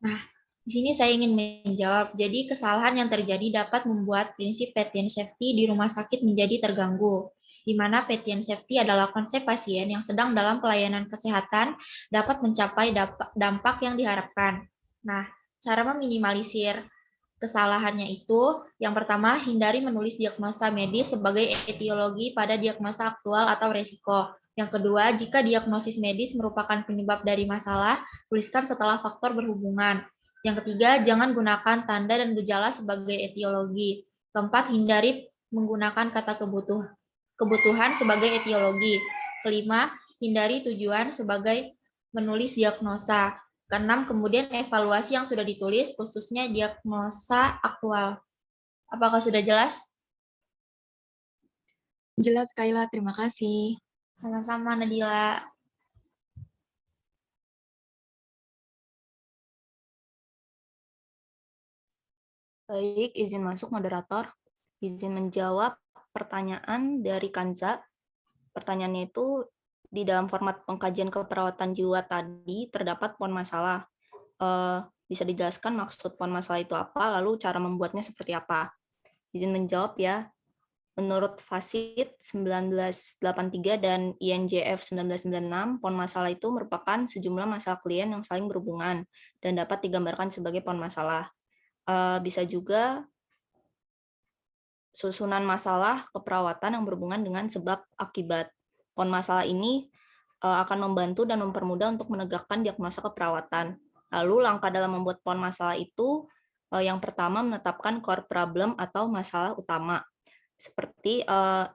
Nah, di sini saya ingin menjawab, jadi kesalahan yang terjadi dapat membuat prinsip patient safety di rumah sakit menjadi terganggu, di mana patient safety adalah konsep pasien yang sedang dalam pelayanan kesehatan dapat mencapai dampak yang diharapkan. Nah, cara meminimalisir kesalahannya itu, yang pertama, hindari menulis diagnosa medis sebagai etiologi pada diagnosa aktual atau resiko. Yang kedua, jika diagnosis medis merupakan penyebab dari masalah, tuliskan setelah faktor berhubungan. Yang ketiga, jangan gunakan tanda dan gejala sebagai etiologi. Keempat, hindari menggunakan kata kebutuhan sebagai etiologi. Kelima, hindari tujuan sebagai menulis diagnosa. Keenam, kemudian evaluasi yang sudah ditulis, khususnya diagnosa aktual. Apakah sudah jelas? Jelas Kaila, terima kasih. Sama-sama Nadila. Baik, izin masuk moderator. Izin menjawab pertanyaan dari Kanza. Pertanyaannya itu, di dalam format pengkajian keperawatan jiwa tadi terdapat pohon masalah. Bisa dijelaskan maksud pohon masalah itu apa, lalu cara membuatnya seperti apa? Izin menjawab ya. Menurut FASIT 1983 dan INJF 1996, pohon masalah itu merupakan sejumlah masalah klien yang saling berhubungan dan dapat digambarkan sebagai pohon masalah. Bisa juga susunan masalah keperawatan yang berhubungan dengan sebab akibat. Pohon masalah ini akan membantu dan mempermudah untuk menegakkan diagnosa keperawatan. Lalu langkah dalam membuat pohon masalah itu yang pertama menetapkan core problem atau masalah utama. Seperti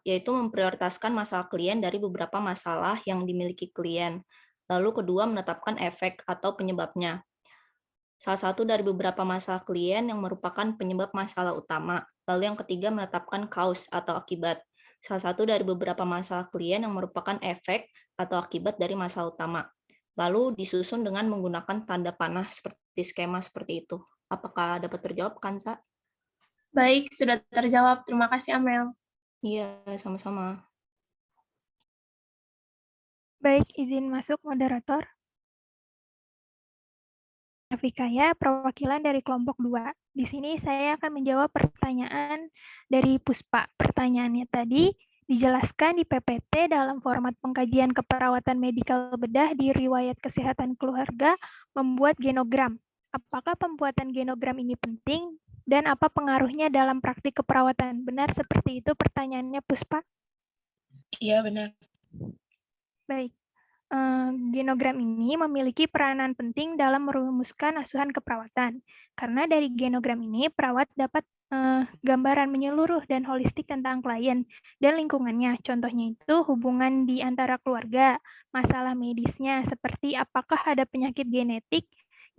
yaitu memprioritaskan masalah klien dari beberapa masalah yang dimiliki klien. Lalu kedua menetapkan efek atau penyebabnya. Salah satu dari beberapa masalah klien yang merupakan penyebab masalah utama. Lalu yang ketiga menetapkan cause atau akibat. Salah satu dari beberapa masalah klien yang merupakan efek atau akibat dari masalah utama. Lalu disusun dengan menggunakan tanda panah seperti skema seperti itu. Apakah dapat terjawab, Kanza? Baik, sudah terjawab. Terima kasih, Amel. Iya, sama-sama. Baik, izin masuk moderator. Afikaya, perwakilan dari kelompok 2. Di sini saya akan menjawab pertanyaan dari Puspa. Pertanyaannya tadi, dijelaskan di PPT dalam format pengkajian keperawatan medikal bedah di riwayat kesehatan keluarga membuat genogram. Apakah pembuatan genogram ini penting dan apa pengaruhnya dalam praktik keperawatan? Benar seperti itu pertanyaannya, Puspa? Iya, benar. Baik. Genogram ini memiliki peranan penting dalam merumuskan asuhan keperawatan. Karena dari genogram ini, perawat dapat gambaran menyeluruh dan holistik tentang klien dan lingkungannya. Contohnya itu hubungan di antara keluarga, masalah medisnya, seperti apakah ada penyakit genetik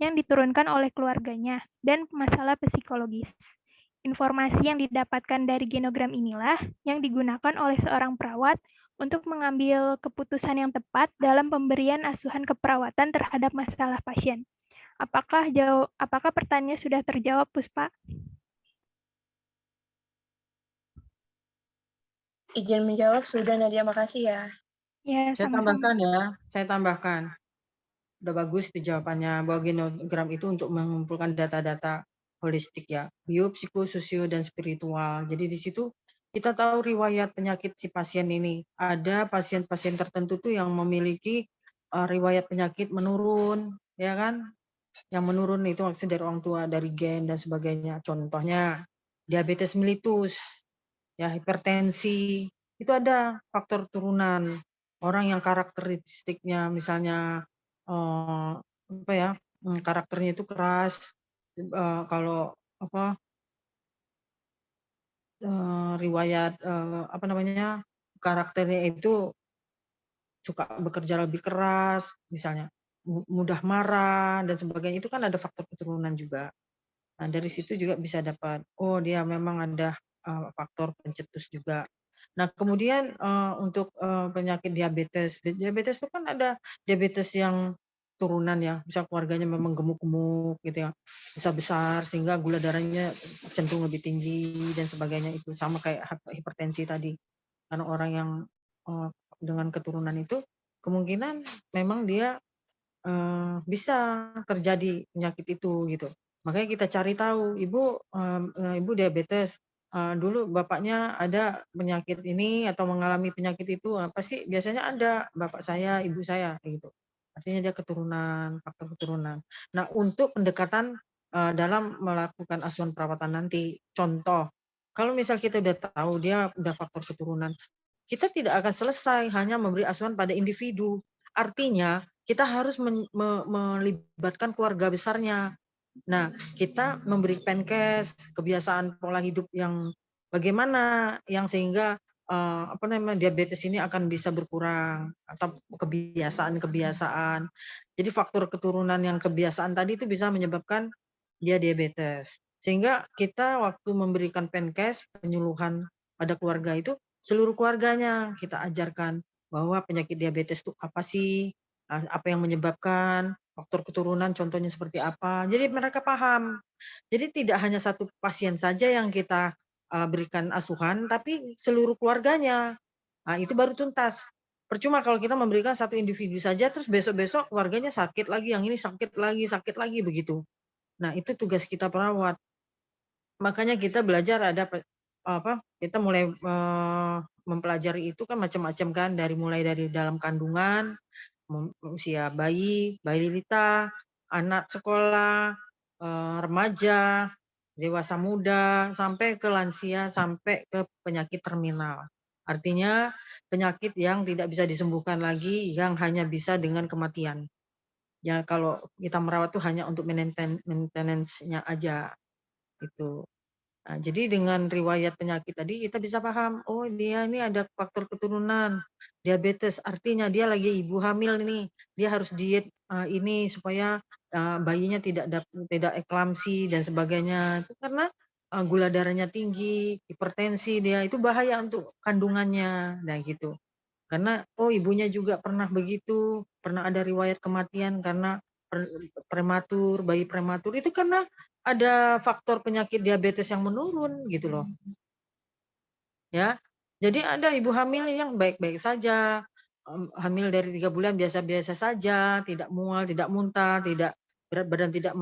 yang diturunkan oleh keluarganya, dan masalah psikologis. Informasi yang didapatkan dari genogram inilah yang digunakan oleh seorang perawat untuk mengambil keputusan yang tepat dalam pemberian asuhan keperawatan terhadap masalah pasien. Apakah pertanyaannya sudah terjawab, Puspa? Izin menjawab sudah, Nadia. Makasih ya. Ya, Saya tambahkan ya, saya tambahkan. Udah bagus itu jawabannya, bahwa genogram itu untuk mengumpulkan data-data holistik ya, bio, psiko, sosio, dan spiritual. Jadi di situ kita tahu riwayat penyakit si pasien ini. Ada pasien-pasien tertentu tuh yang memiliki riwayat penyakit menurun, ya kan? Yang menurun itu maksudnya dari orang tua, dari gen dan sebagainya. Contohnya diabetes mellitus, ya hipertensi, itu ada faktor turunan. Orang yang karakteristiknya misalnya apa ya, karakternya itu keras, kalau apa riwayat apa namanya, karakternya itu suka bekerja lebih keras, misalnya mudah marah dan sebagainya, itu kan ada faktor keturunan juga. Nah dari situ juga bisa dapat, oh dia memang ada faktor pencetus juga. Nah kemudian untuk penyakit diabetes itu kan ada diabetes yang turunan ya, misal keluarganya memang gemuk-gemuk gitu ya, besar-besar sehingga gula darahnya cenderung lebih tinggi dan sebagainya, itu sama kayak hipertensi tadi. Karena orang yang dengan keturunan itu kemungkinan memang dia bisa terjadi penyakit itu gitu. Makanya kita cari tahu, ibu diabetes, dulu bapaknya ada penyakit ini atau mengalami penyakit itu, apa sih biasanya ada bapak saya, ibu saya gitu. Artinya dia keturunan, faktor keturunan. Nah untuk pendekatan dalam melakukan asuhan perawatan nanti, contoh, kalau misal kita udah tahu dia udah faktor keturunan, kita tidak akan selesai hanya memberi asuhan pada individu. Artinya kita harus melibatkan keluarga besarnya. Nah, kita memberi penkes, kebiasaan pola hidup yang bagaimana yang sehingga apa namanya diabetes ini akan bisa berkurang, atau kebiasaan-kebiasaan. Jadi faktor keturunan yang kebiasaan tadi itu bisa menyebabkan dia diabetes. Sehingga kita waktu memberikan penkes, penyuluhan pada keluarga itu seluruh keluarganya kita ajarkan bahwa penyakit diabetes itu apa sih, apa yang menyebabkan, faktor keturunan contohnya seperti apa. Jadi mereka paham. Jadi tidak hanya satu pasien saja yang kita berikan asuhan, tapi seluruh keluarganya. Nah, itu baru tuntas. Percuma kalau kita memberikan satu individu saja, terus besok-besok keluarganya sakit lagi, yang ini sakit lagi begitu. Nah, itu tugas kita perawat. Makanya kita belajar kita mulai mempelajari itu kan macam-macam kan, mulai dari dalam kandungan, usia bayi lilita, anak sekolah, remaja, dewasa muda, sampai ke lansia, sampai ke penyakit terminal. Artinya penyakit yang tidak bisa disembuhkan lagi, yang hanya bisa dengan kematian. Ya kalau kita merawat tuh hanya untuk maintenance-nya aja itu. Nah, jadi dengan riwayat penyakit tadi kita bisa paham, oh dia ini ada faktor keturunan diabetes, artinya dia lagi ibu hamil nih, dia harus diet ini supaya bayinya tidak eklamsi dan sebagainya. Itu karena gula darahnya tinggi, hipertensi dia, itu bahaya untuk kandungannya, nah gitu. Karena ibunya juga pernah begitu, pernah ada riwayat kematian karena prematur, bayi prematur, itu karena ada faktor penyakit diabetes yang menurun gitu loh. Ya. Jadi ada ibu hamil yang baik-baik saja, hamil dari 3 bulan biasa-biasa saja, tidak mual, tidak muntah, tidak berat badan tidak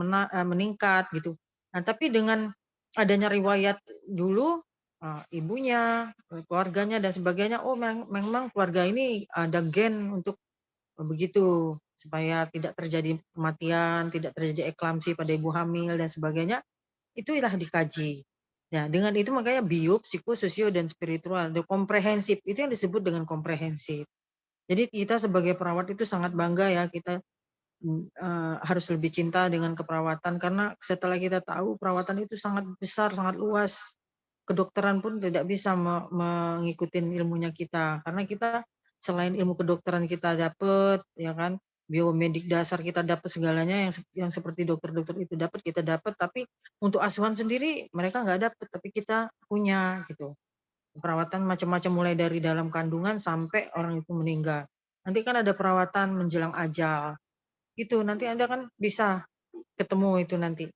meningkat gitu. Nah, tapi dengan adanya riwayat dulu ibunya, keluarganya dan sebagainya, memang keluarga ini ada gen untuk begitu, supaya tidak terjadi kematian, tidak terjadi eklamsi pada ibu hamil dan sebagainya, itulah dikaji. Ya, dengan itu makanya bio, psiko, sosio, dan spiritual, komprehensif, itu yang disebut dengan komprehensif. Jadi kita sebagai perawat itu sangat bangga ya, kita harus lebih cinta dengan keperawatan, karena setelah kita tahu perawatan itu sangat besar, sangat luas, kedokteran pun tidak bisa mengikuti ilmunya kita, karena kita selain ilmu kedokteran kita dapat, ya kan, biomedik dasar kita dapat segalanya yang seperti dokter-dokter itu dapat, kita dapat, tapi untuk asuhan sendiri mereka nggak dapat, tapi kita punya gitu. Perawatan macam-macam mulai dari dalam kandungan sampai orang itu meninggal. Nanti kan ada perawatan menjelang ajal. Gitu, nanti Anda kan bisa ketemu itu nanti.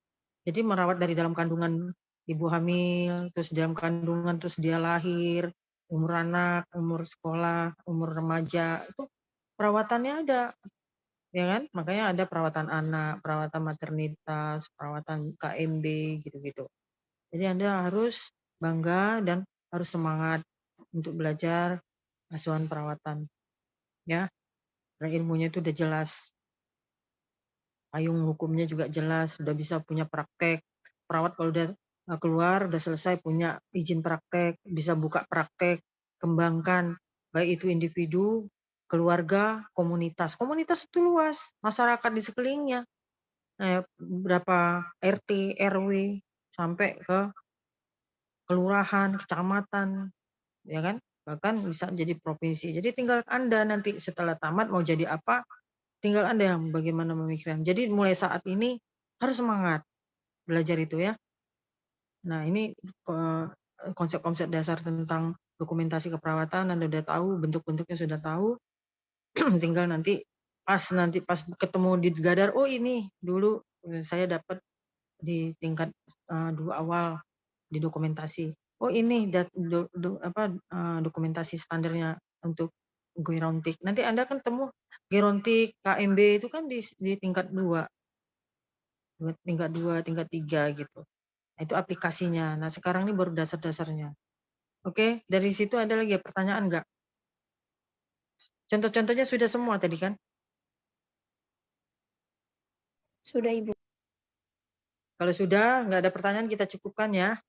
Jadi merawat dari dalam kandungan ibu hamil, terus dalam kandungan, terus dia lahir, umur anak, umur sekolah, umur remaja, itu perawatannya ada, ya kan? Makanya ada perawatan anak, perawatan maternitas, perawatan KMB, gitu-gitu. Jadi Anda harus bangga dan harus semangat untuk belajar asuhan perawatan. Ya, karena ilmunya itu udah jelas. Payung hukumnya juga jelas, sudah bisa punya praktek. Perawat kalau udah keluar, udah selesai punya izin praktek, bisa buka praktek, kembangkan, baik itu individu, keluarga, komunitas. Komunitas itu luas, masyarakat di sekelilingnya. Berapa RT, RW, sampai ke kelurahan, kecamatan, ya kan? Bahkan bisa jadi provinsi. Jadi tinggal Anda nanti setelah tamat mau jadi apa, tinggal Anda yang bagaimana memikirkan. Jadi mulai saat ini harus semangat belajar itu ya. Nah, ini konsep-konsep dasar tentang dokumentasi keperawatan Anda udah tahu, bentuk-bentuknya sudah tahu. Tinggal nanti pas ketemu di Gadar, oh ini dulu saya dapat di tingkat 2 awal di dokumentasi. Oh ini dokumentasi standarnya untuk gerontik. Nanti Anda kan temu gerontik KMB itu kan di tingkat 2, tingkat 2, tingkat 3 gitu. Nah, itu aplikasinya. Nah, sekarang ini baru dasar-dasarnya. Oke, dari situ ada lagi pertanyaan nggak? Contoh-contohnya sudah semua tadi kan? Sudah, Ibu. Kalau sudah, nggak ada pertanyaan, kita cukupkan ya.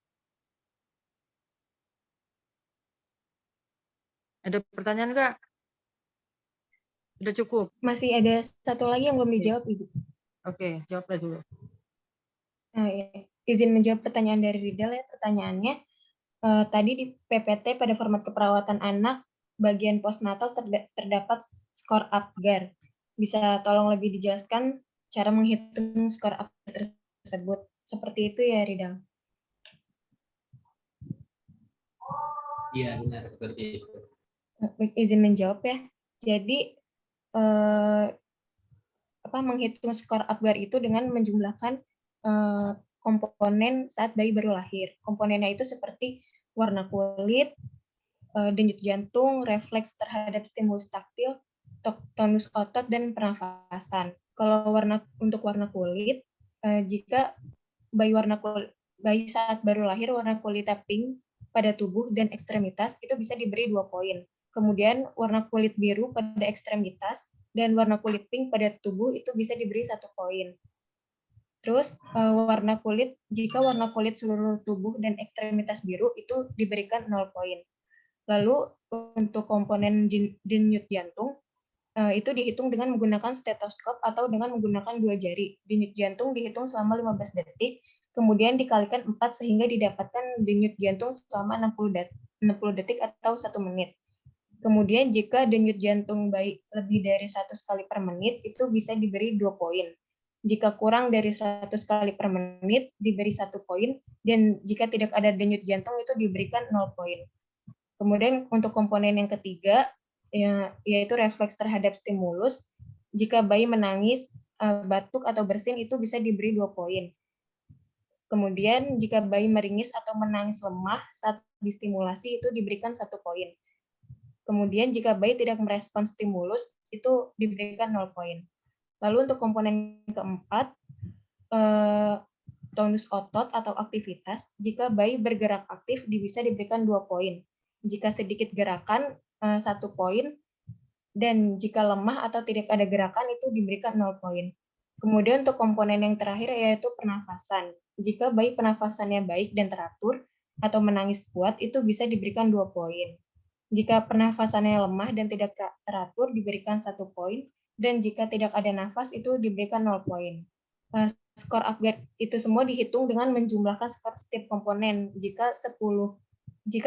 Ada pertanyaan nggak? Sudah cukup? Masih ada satu lagi yang belum dijawab, Ibu. Oke, jawablah dulu. Nah, ya. Izin menjawab pertanyaan dari Ridal ya. Pertanyaannya, tadi di PPT pada format keperawatan anak, bagian postnatal terdapat skor Apgar. Bisa tolong lebih dijelaskan cara menghitung skor Apgar tersebut? Seperti itu ya, Ridal? Iya, benar seperti itu. Izin menjawab ya. Jadi menghitung skor Apgar itu dengan menjumlahkan komponen saat bayi baru lahir. Komponennya itu seperti warna kulit, denyut jantung, refleks terhadap stimulus taktil, tonus otot, dan pernafasan. Kalau untuk warna kulit, jika bayi saat baru lahir warna kulitnya pink pada tubuh dan ekstremitas itu bisa diberi 2 poin. Kemudian warna kulit biru pada ekstremitas dan warna kulit pink pada tubuh itu bisa diberi 1 poin. Terus jika warna kulit seluruh tubuh dan ekstremitas biru itu diberikan 0 poin. Lalu untuk komponen denyut jantung itu dihitung dengan menggunakan stetoskop atau dengan menggunakan 2 jari. Denyut jantung dihitung selama 15 detik, kemudian dikalikan 4 sehingga didapatkan denyut jantung selama 60 detik atau 1 menit. Kemudian jika denyut jantung bayi lebih dari 100 kali per menit itu bisa diberi 2 poin. Jika kurang dari 100 kali per menit diberi 1 poin, dan jika tidak ada denyut jantung itu diberikan 0 poin. Kemudian untuk komponen yang ketiga, yaitu refleks terhadap stimulus, jika bayi menangis, batuk, atau bersin itu bisa diberi 2 poin. Kemudian jika bayi meringis atau menangis lemah saat distimulasi itu diberikan 1 poin. Kemudian jika bayi tidak merespons stimulus itu diberikan 0 poin. Lalu untuk komponen keempat, tonus otot atau aktivitas, jika bayi bergerak aktif bisa diberikan 2 poin. Jika sedikit gerakan 1 poin, dan jika lemah atau tidak ada gerakan itu diberikan 0 poin. Kemudian untuk komponen yang terakhir yaitu pernafasan. Jika bayi pernafasannya baik dan teratur atau menangis kuat itu bisa diberikan 2 poin. Jika pernafasannya lemah dan tidak teratur diberikan 1 poin, dan jika tidak ada nafas itu diberikan 0 poin. Skor upgrade itu semua dihitung dengan menjumlahkan skor setiap komponen. Jika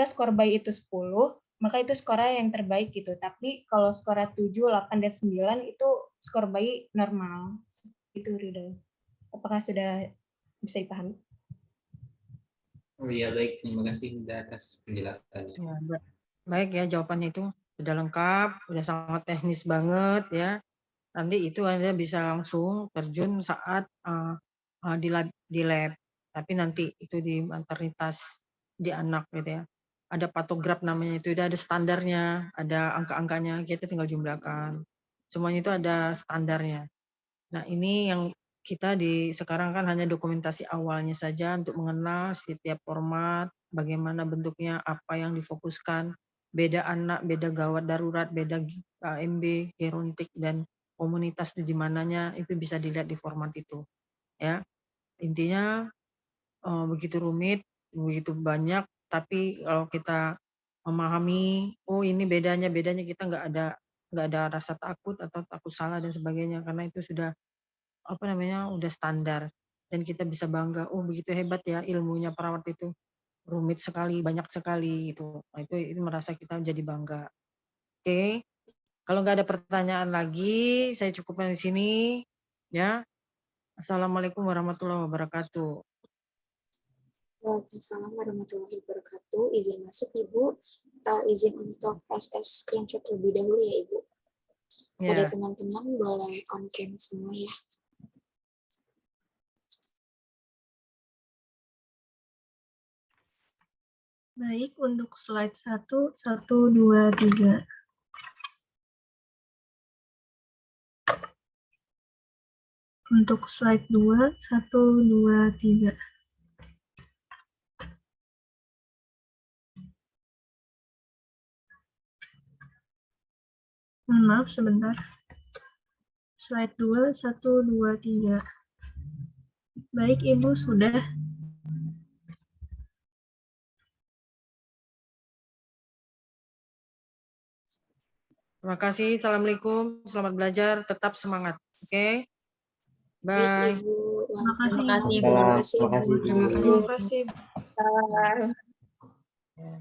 skor bayi itu 10, maka itu skornya yang terbaik gitu. Tapi kalau skornya 7, 8, dan 9 itu skor bayi normal. Itu Ridho. Apakah sudah bisa dipahami? Oh iya, baik. Terima kasih atas penjelasannya. Ya, baik ya, jawabannya itu sudah lengkap, sudah sangat teknis banget ya. Nanti itu Anda bisa langsung terjun saat di lab. Tapi nanti itu di maternitas di anak gitu ya. Ada patograf namanya itu, ada standarnya, ada angka-angkanya, kita tinggal jumlahkan. Semuanya itu ada standarnya. Nah, ini yang kita sekarang kan hanya dokumentasi awalnya saja untuk mengenal setiap format, bagaimana bentuknya, apa yang difokuskan, beda anak, beda gawat darurat, beda KMB, gerontik, dan komunitas di mananya, itu bisa dilihat di format itu. Ya, intinya begitu rumit, begitu banyak, tapi kalau kita memahami, oh ini bedanya kita nggak ada rasa takut atau takut salah dan sebagainya, karena itu sudah udah standar, dan kita bisa bangga, oh begitu hebat ya ilmunya perawat itu, rumit sekali, banyak sekali gitu. Nah, itu merasa kita jadi bangga. Oke, kalau nggak ada pertanyaan lagi, saya cukupkan di sini ya. Assalamualaikum warahmatullahi wabarakatuh. Waalaikumsalam warahmatullahi wabarakatuh. Izin masuk Ibu, izin untuk SS screenshot terlebih dahulu ya Ibu. Ya. Pada teman-teman boleh on cam semua ya. Baik, untuk slide 1, 1, 2, 3. Untuk slide 2, 1, 2, 3. Maaf, sebentar. Slide 2, 1, 2, 3. Baik, Ibu, sudah. Terima kasih. Assalamualaikum. Selamat belajar. Tetap semangat. Oke. Bye. Terima kasih. kasih. Terima kasih. Terima kasih. Terima kasih. Ya.